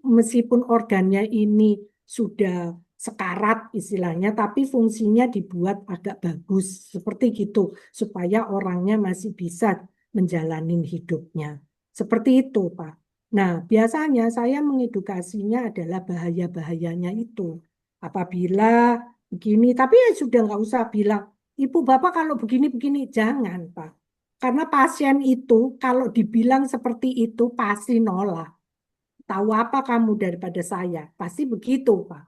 meskipun organnya ini sudah sekarat istilahnya, tapi fungsinya dibuat agak bagus seperti gitu supaya orangnya masih bisa menjalani hidupnya. Seperti itu, Pak. Nah, biasanya saya mengedukasinya adalah bahaya-bahayanya itu. Apabila begini, tapi ya sudah nggak usah bilang, Ibu Bapak kalau begini-begini, jangan, Pak. Karena pasien itu kalau dibilang seperti itu pasti nolak. Tahu apa kamu daripada saya? Pasti begitu, Pak.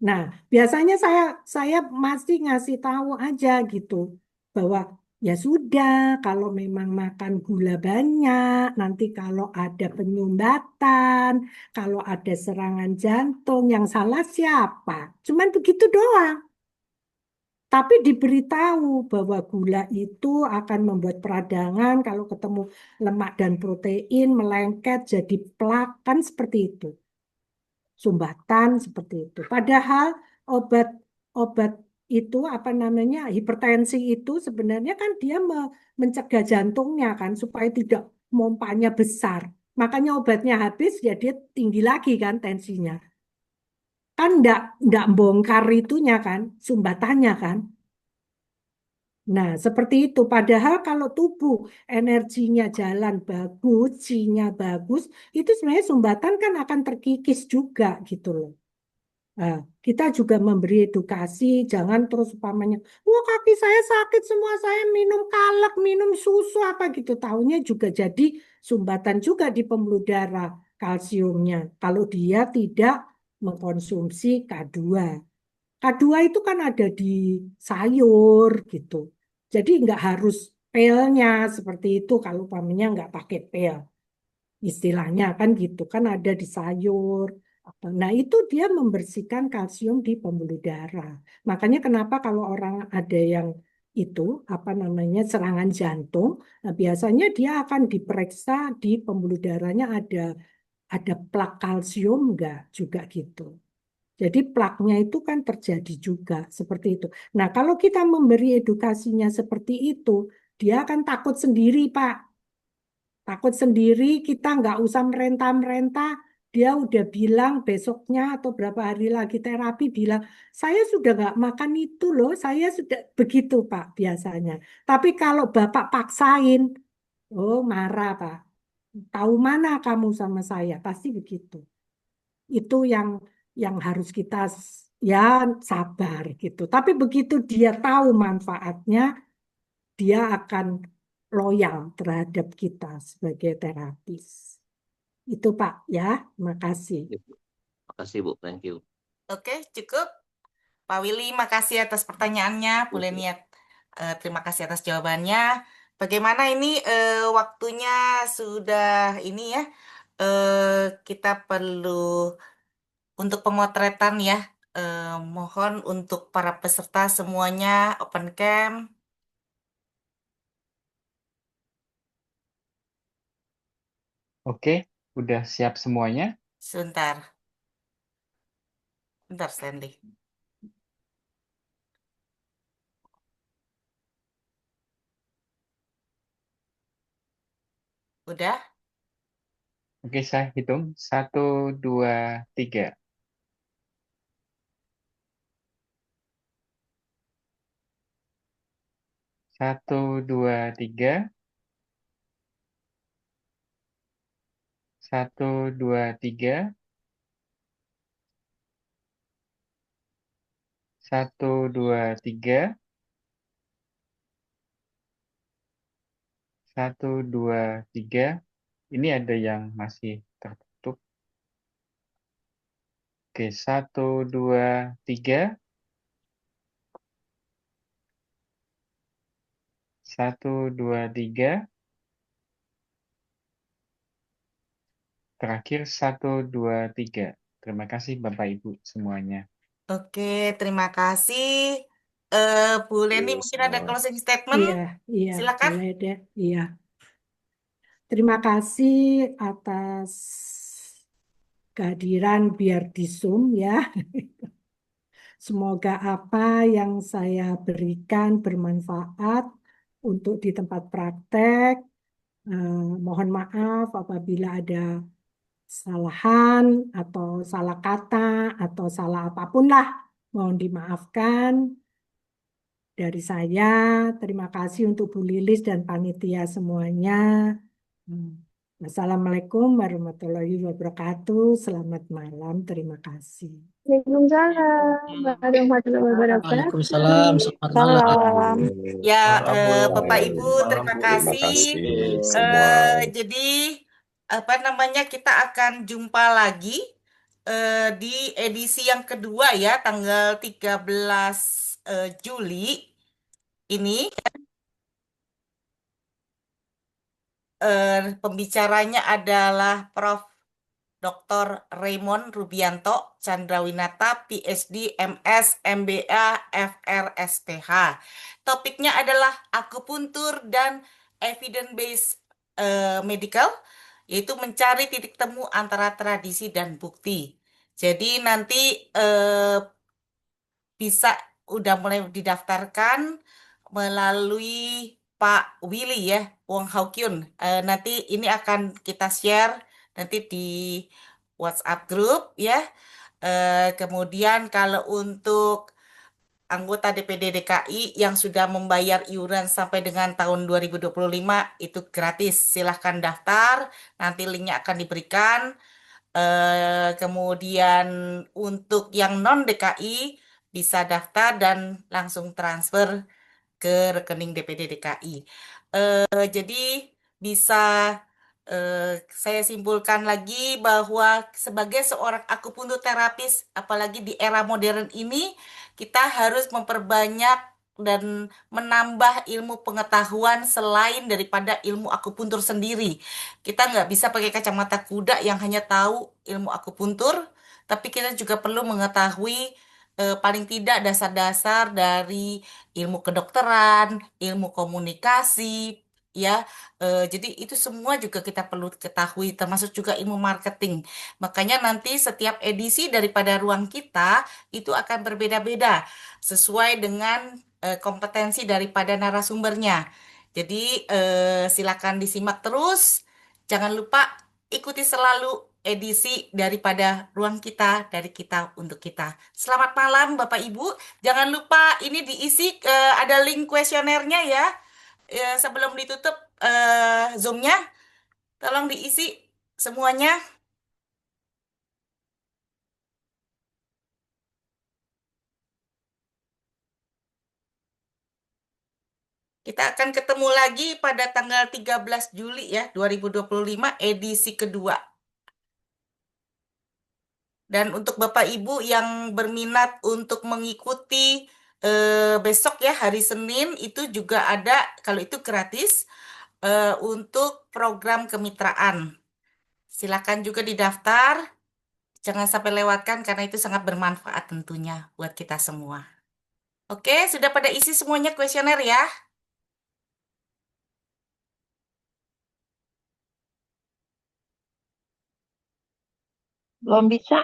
Nah, biasanya saya masih ngasih tahu aja gitu bahwa ya sudah, kalau memang makan gula banyak, nanti kalau ada penyumbatan, kalau ada serangan jantung, yang salah siapa? Cuman begitu doang. Tapi diberitahu bahwa gula itu akan membuat peradangan kalau ketemu lemak dan protein melengket jadi plak, kan seperti itu. Sumbatan seperti itu. Padahal obat-obat itu apa namanya hipertensi itu sebenarnya kan dia mencegah jantungnya kan supaya tidak mompanya besar. Makanya obatnya habis ya dia tinggi lagi kan tensinya. Kan enggak bongkar itunya kan, sumbatannya kan. Nah, seperti itu. Padahal kalau tubuh energinya jalan bagus, sinya bagus, itu sebenarnya sumbatan kan akan terkikis juga gitu loh. Nah, kita juga memberi edukasi, jangan terus umpamanya, wah kaki saya sakit semua, saya minum kalak, minum susu apa gitu. Tahunya juga jadi sumbatan juga di pembuluh darah kalsiumnya. Kalau dia tidak mengkonsumsi K2. K2 itu kan ada di sayur gitu. Jadi nggak harus pelnya seperti itu kalau umpamanya nggak pakai pel istilahnya kan gitu kan ada di sayur apa. Nah itu dia membersihkan kalsium di pembuluh darah. Makanya kenapa kalau orang ada yang itu apa namanya serangan jantung, nah biasanya dia akan diperiksa di pembuluh darahnya ada plak kalsium enggak juga gitu. Jadi plaknya itu kan terjadi juga seperti itu. Nah kalau kita memberi edukasinya seperti itu, dia akan takut sendiri Pak. Takut sendiri, kita nggak usah merentah-merentah. Dia udah bilang besoknya atau berapa hari lagi terapi bilang, saya sudah nggak makan itu loh, saya sudah begitu Pak biasanya. Tapi kalau Bapak paksain, oh marah Pak. Tahu mana kamu sama saya? Pasti begitu. Itu yang harus kita ya sabar gitu. Tapi begitu dia tahu manfaatnya, dia akan loyal terhadap kita sebagai terapis. Itu Pak ya, makasih. Makasih Bu, thank you. Oke, cukup. Pak Willy, makasih atas pertanyaannya. Boleh niat. Terima kasih atas jawabannya. Bagaimana ini waktunya sudah ini ya. Kita perlu untuk pemotretan ya. Mohon untuk para peserta semuanya open cam. Oke, udah siap semuanya? Sebentar. Bentar, Stanley. Udah? Oke, saya hitung. 1, 2, 3. 1, 2, 3. 1, 2, 3. 1, 2, 3. 1, 2, 3. Ini ada yang masih tertutup. Oke, 1, 2, 3. 1, 2, 3. Terakhir 1, 2, 3. Terima kasih Bapak Ibu semuanya. Oke, terima kasih. Bu Leni mungkin ada Semua. closing statement. Iya, iya, Silakan. boleh deh. Iya. Terima kasih atas kehadiran biar di Zoom ya. Semoga apa yang saya berikan bermanfaat untuk di tempat praktek. Mohon maaf apabila ada kesalahan atau salah kata atau salah apapun lah. Mohon dimaafkan. Dari saya, terima kasih untuk Bu Lilis dan panitia semuanya. Hmm. Wassalamualaikum warahmatullahi wabarakatuh. Selamat malam. Terima kasih. Waalaikumsalam warahmatullahi wabarakatuh. Waalaikumsalam, selamat malam. Salam. Ya, Malam, Bu. Bapak Ibu, terima Terima kasih. kasih semua. Jadi apa namanya, kita akan jumpa lagi di edisi yang kedua ya, tanggal 13 Juli ini. Pembicaranya adalah Prof. Dr. Raymond Rubianto Chandrawinata, PhD, MS, MBA, FRSPH. Topiknya adalah akupuntur dan evidence-based medical, yaitu mencari titik temu antara tradisi dan bukti. Jadi nanti bisa udah mulai didaftarkan melalui Pak Willy ya, Wong Hao Kyun. Nanti ini akan kita share nanti di WhatsApp group ya. Kemudian kalau untuk anggota DPD DKI yang sudah membayar iuran sampai dengan tahun 2025 itu gratis. Silahkan daftar, nanti linknya akan diberikan. Kemudian untuk yang non DKI bisa daftar dan langsung transfer ke rekening DPD DKI. Jadi bisa saya simpulkan lagi bahwa sebagai seorang akupuntur terapis, apalagi di era modern ini, kita harus memperbanyak dan menambah ilmu pengetahuan selain daripada ilmu akupuntur sendiri. Kita nggak bisa pakai kacamata kuda yang hanya tahu ilmu akupuntur, tapi kita juga perlu mengetahui paling tidak dasar-dasar dari ilmu kedokteran, ilmu komunikasi, ya. Jadi itu semua juga kita perlu ketahui, termasuk juga ilmu marketing. Makanya nanti setiap edisi daripada ruang kita itu akan berbeda-beda sesuai dengan kompetensi daripada narasumbernya. Jadi silakan disimak terus. Jangan lupa ikuti selalu edisi daripada ruang kita dari kita untuk kita. Selamat malam Bapak Ibu. Jangan lupa ini diisi ada link kuesionernya ya. Sebelum ditutup Zoom-nya, tolong diisi semuanya. Kita akan ketemu lagi pada tanggal 13 Juli ya, 2025 edisi kedua. Dan untuk Bapak Ibu yang berminat untuk mengikuti besok ya, hari Senin itu juga ada, kalau itu gratis, untuk program kemitraan. Silakan juga didaftar, jangan sampai lewatkan karena itu sangat bermanfaat tentunya buat kita semua. Oke, sudah pada isi semuanya kuesioner ya? Belum bisa.